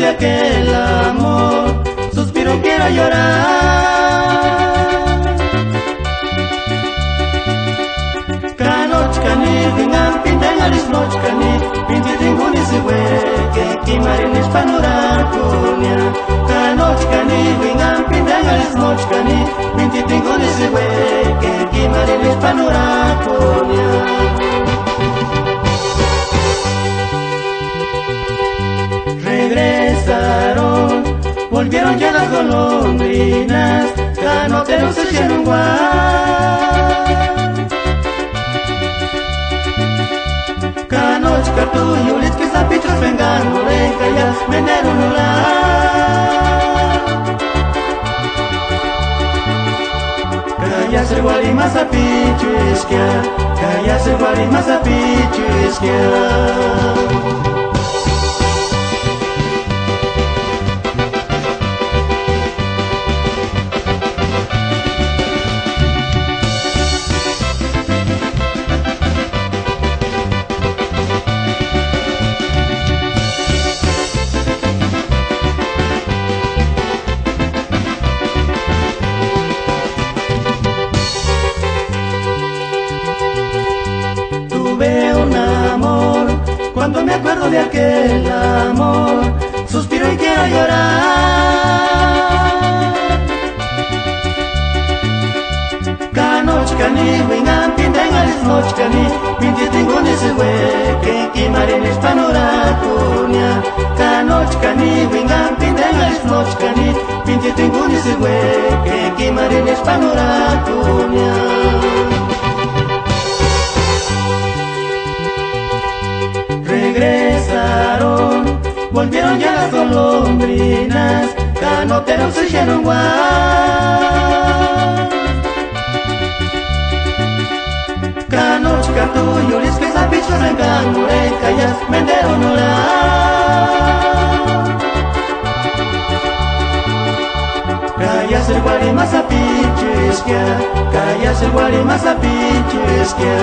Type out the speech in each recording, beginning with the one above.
de aquel amor, suspiro, quiero llorar. Kanochkani, vingan pintangalis nochkani, pinti dinguni siwe, que kimarinis panurakunya. Kanochkani, vingan pintangalis nochkani, pinti dinguni siwe, que kimarinis panurakunya. Regresaron, volvieron ya las golondrinas, canoteros se echaron guay. Canochka tu yulis que sapichos vengan oreja ya menero nula. Kaya se guari masapichu iskia, kaya se guari masapichu iskia. Cuando me acuerdo de aquel amor, suspiro y quiero llorar. Kanochkani, wingan pintangalis nochkani, pinti tinguni siwe, que kimarinis panurakunya. Kanochkani, wingan pintangalis nochkani, pinti tinguni siwe, que kimarinis panurakunya. Regresaron, volvieron ya las golondrinas, canoteros se echaron guay. Canochka tu yulis que sapichos vengan orejas, mendero nula. Kaya el guari masapichuskia, kaya el guari masapichuskia.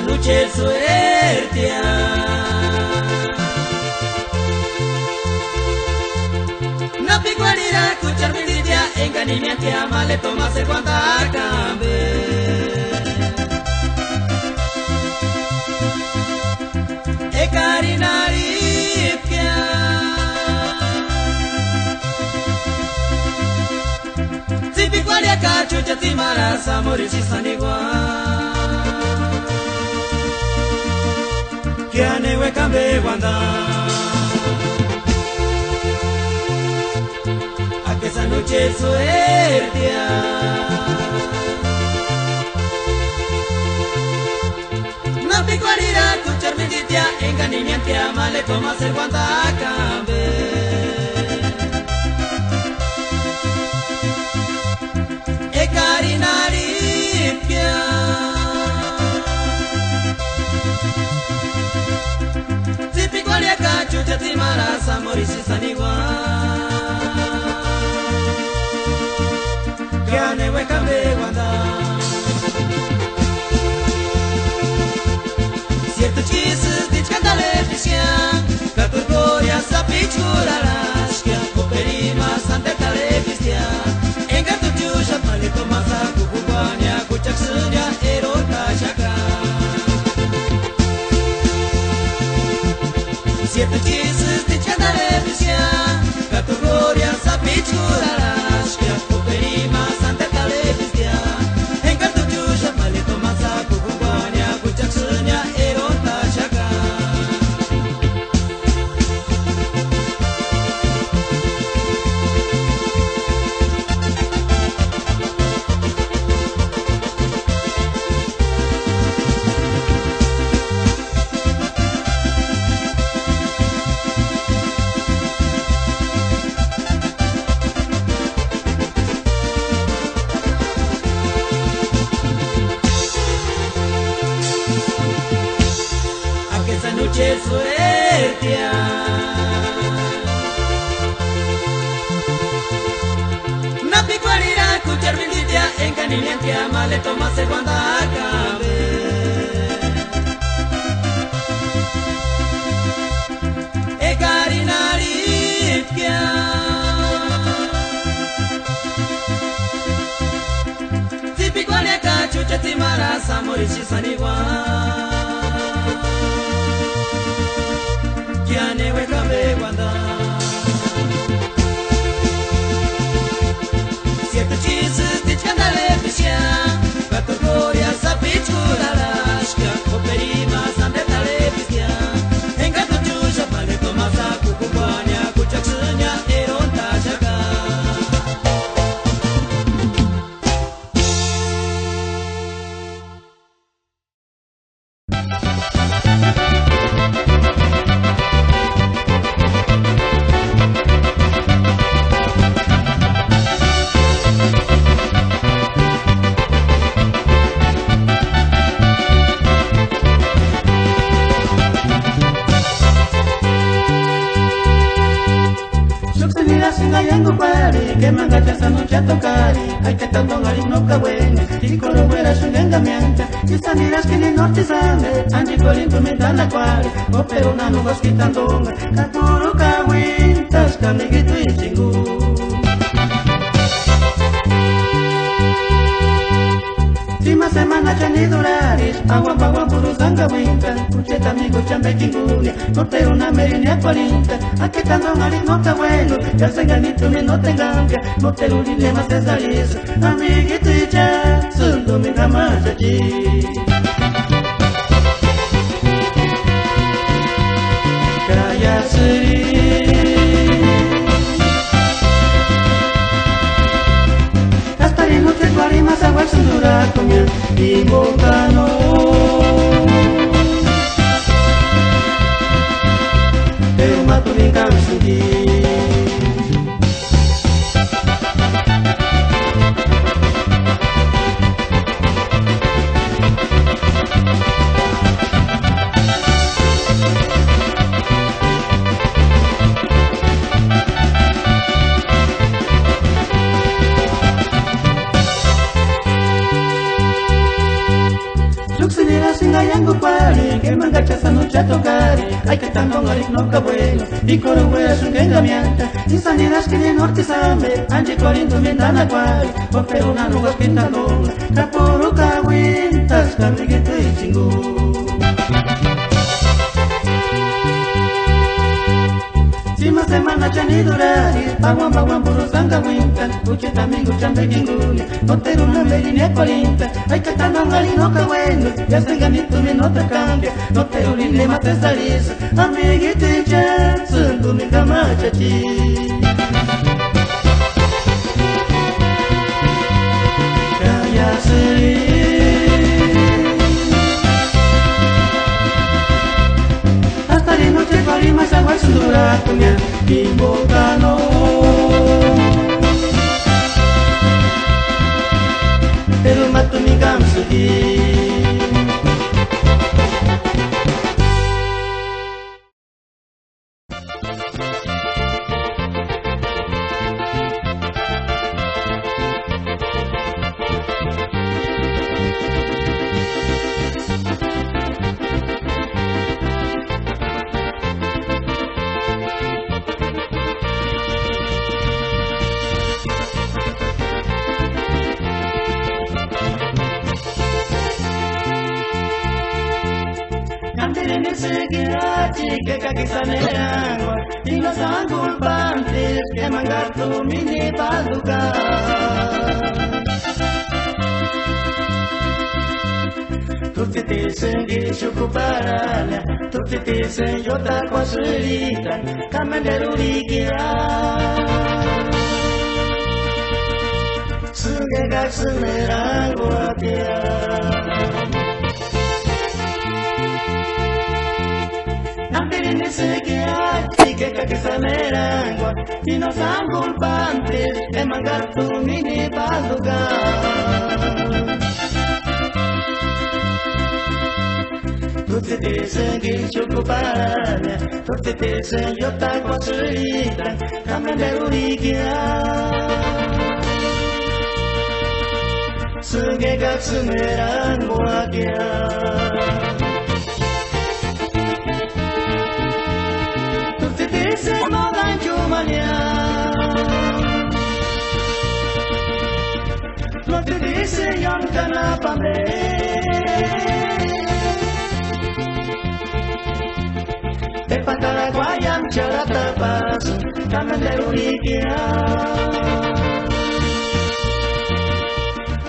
Noche suerte no piguarira escuchar mi dicha enganimiento y amale tomas el guantacambe e carinaripia si piguaria cachucha timaras amores y saniguan Kianewe kambe wanda a que esa noche suerte no picuarira escuchar mi ditia enganimiento amale tomas el guantacambe e carinaripia Chucha timaras amores y saniguan Kianewe kambe wanda Cierto chistes dich cantale piscian Caturgoria sapichurarash Kia coperimas ante televisia Enga tu chusha malito masa kukukwanya Kuchaksunya erota shaka Siete chistes de televisia Categoria sapichurarash Que coperimas ante televisia Enga tu chusha malito masa kukukwanya Kuchaksunya erota shaka kuche suertia napi kwalira kucher minditia engani miantia male toma segunda acabe egarinaritia tipi kwaleka chuche timara samorishi saniwa kiane wekabe wanda siete cheeses dit candale bishia kategoria sapichura lashka operima sande tale bishia engato chuja pale tomasa kukubanya kuchaksunya eronta jaga Singa yangu kwari, que manga chasa no chato cari, hay que tanto ngari no kawene, y coro buena shungenga mianta, y saniras que ni norte sande, anji colinto me dan la kwari, o pero na no vas quitandonga, kakuru kawintas, kamigito y chingu. Sima semana chani duraris, agua buruzanga winta, kucheta amigo chambe kingunia, norte una merinia cuarinta, aquí tanto ngari no ta bueno, ya se ganito me no te cambia, no te lo dile más de salir, amiguito y ya, sundo mi jamás allí. Kaya seri. No te guarimas agua sundura comia y bocano pero mato ni cansugi singa yangu kwari, que manga chasa no chato cari, hay que tanto ngari no kabueno, y coro buena shungenga mianta, y sanidas que ni norte sambe, anji corinto me dan la kwari, o pero na no vas quitandonga, kapuru kawintas, kamigito y chingu. Sima semana chani durari, bagwan buruzanga winta, kucheta amigo chambe kingunia, no te una merinia colinta, hay que tanto ngari no kaweno, ya se ganito me no te cambia, no te urile más te salís, amiguito y ya, sundo mi kamachachi. Kaya seri. Mas agua sundura punya di bocano pero matu mi gamsugi. Tiene seguirati que caquizaneangua y los angulpantes que mangar tu mini paduca. Tutti ti senghi chukuparala, tutti ti sengi otra cosurita, camanderu ligia. Sungega sumerangua pia. Tiene seguirati que caquizaneangua y los angulpantes que mangar tu mini paduca. Tutti ti sengil cukup parahnya, tutti ti senyota kuasulitan, kami derulikia. Segegak semerang bahagia. Tutti ti semogan cumanya. Tutti ti senyum kenapa Pantara guayam cara tepas Kami derulikia.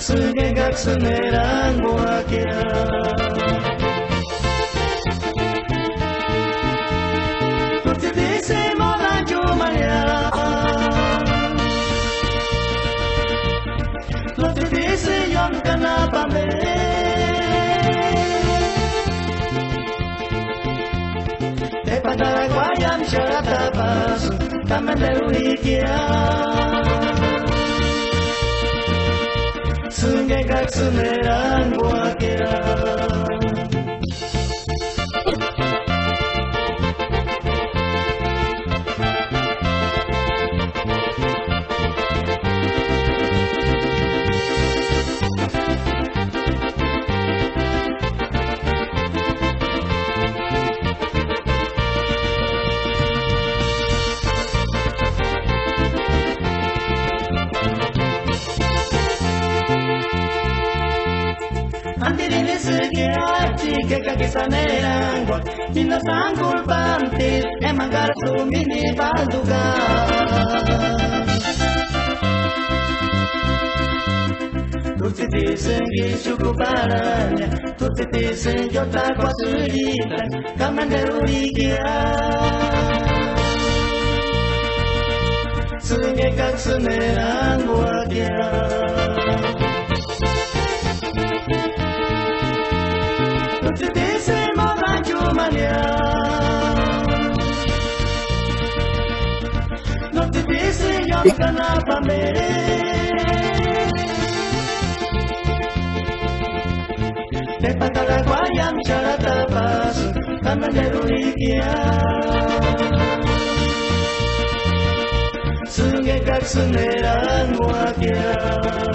Segegak semerang bahagia. Tutti ti semogan cumanya. Tutti ti senyum kenapa Pantara guayam cara tepas Kami derulikia. Segegak semerang bahagia. Antirini sekiati ke kaki saneranggot Nino sanggul pantil emang kartu mini balduga. Tutti ti senggi cukup parahnya, tutti ti senjota kuasulitan, kami derulikia. Segegak semerang bahagia. Tutti ti semogan cumanya. Tutti ti senyum kenapa Pantara guayam cara tepas Kami derulikia. Segegak semerang bahagia.